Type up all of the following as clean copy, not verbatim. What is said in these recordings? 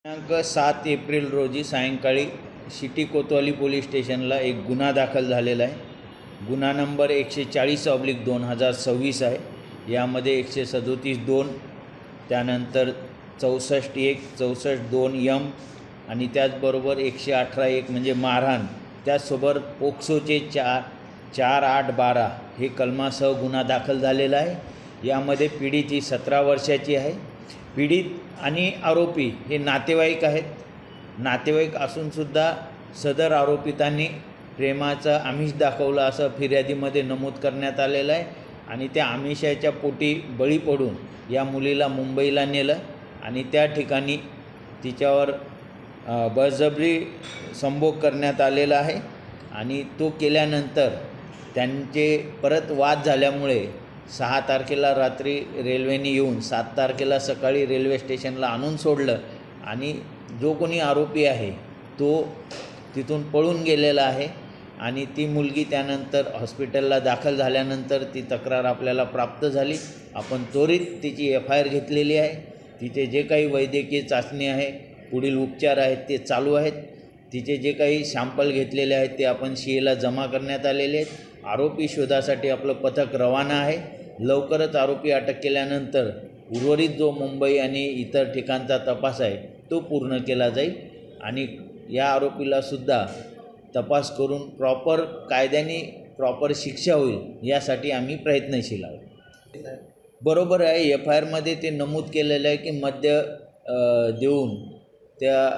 दिनांक 7 एप्रिल रोजी सायंकाळी सिटी कोतवाली पोलीस स्टेशनला एक गुन्हा दाखल झालेला आहे। गुन्हा नंबर 140/2026 आहे। यामध्ये 137(2), त्यानंतर 64(1), 64(2)(m) आणि त्याचबरोबर 118(1) म्हणजे मारहाण, त्याचसोबत पोक्सोचे 4, 8, 12 हे कलमासह गुन्हा दाखल झालेला आहे। यामध्ये पीडित ही 17 वर्षाची आहे। पीडित आणि आरोपी हे नातेवाईक आहेत। नातेवाईक असूनसुद्धा सदर आरोपितांनी प्रेमाचं आमिष दाखवलं असं फिर्यादीमध्ये नमूद करण्यात आलेलं आहे आणि त्या आमिषाच्या पोटी बळी पडून या मुलीला मुंबईला नेलं आणि त्या ठिकाणी तिच्यावर बळजबरी संभोग करण्यात आलेला आहे आणि तो केल्यानंतर त्यांचे परत वाद झाल्यामुळे 6 तारखेला रात्री रेल्वेने येऊन 7 तारखेला सकाळी रेल्वे स्टेशनला आणून सोडलं आणि जो कोणी आरोपी आहे तो तिथून पळून गेलेला आहे आणि ती मुलगी त्यानंतर हॉस्पिटलला दाखल झाल्यानंतर ती तक्रार आपल्याला प्राप्त झाली। आपण त्वरित तिची FIR घेतलेली आहे। तिचे जे काही वैद्यकीय चाचणी आहे, पुढील उपचार आहेत ते चालू आहेत। तिचे जे काही सॅम्पल घेतलेले आहेत ते आपण CA ला जमा करण्यात आलेले आहेत। आरोपी शोधासाठी आपलं पथक रवाना आहे। लवकरच आरोपी अटक केल्यानंतर उर्वरित जो मुंबई आणि इतर ठिकाणचा तपास आहे तो पूर्ण केला जाईल आणि या आरोपीला सुद्धा तपास करून प्रॉपर कायद्याने प्रॉपर शिक्षा होईल यासाठी आम्ही प्रयत्नशील आहोत। बरोबर आहे, FIRमध्ये ते नमूद केलेलं आहे की मद्य देऊन त्या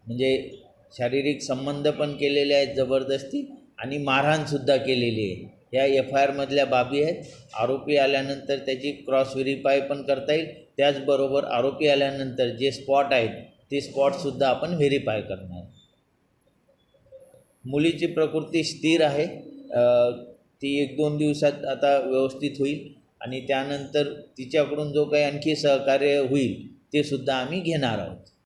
म्हणजे शारीरिक संबंध पण केलेले आहेत जबरदस्ती आणि मारहाणसुद्धा केलेली आहे। या FIRमधल्या बाबी आहेत। आरोपी आल्यानंतर त्याची क्रॉस व्हेरीफाय पण करता येईल। त्याचबरोबर आरोपी आल्यानंतर जे स्पॉट आहेत ते स्पॉटसुद्धा आपण व्हेरीफाय करणार। मुलीची प्रकृती स्थिर आहे। ती 1-2 दिवसात आता व्यवस्थित होईल आणि त्यानंतर तिच्याकडून जो काही आणखी सहकार्य होईल ते सुद्धा आम्ही घेणार आहोत।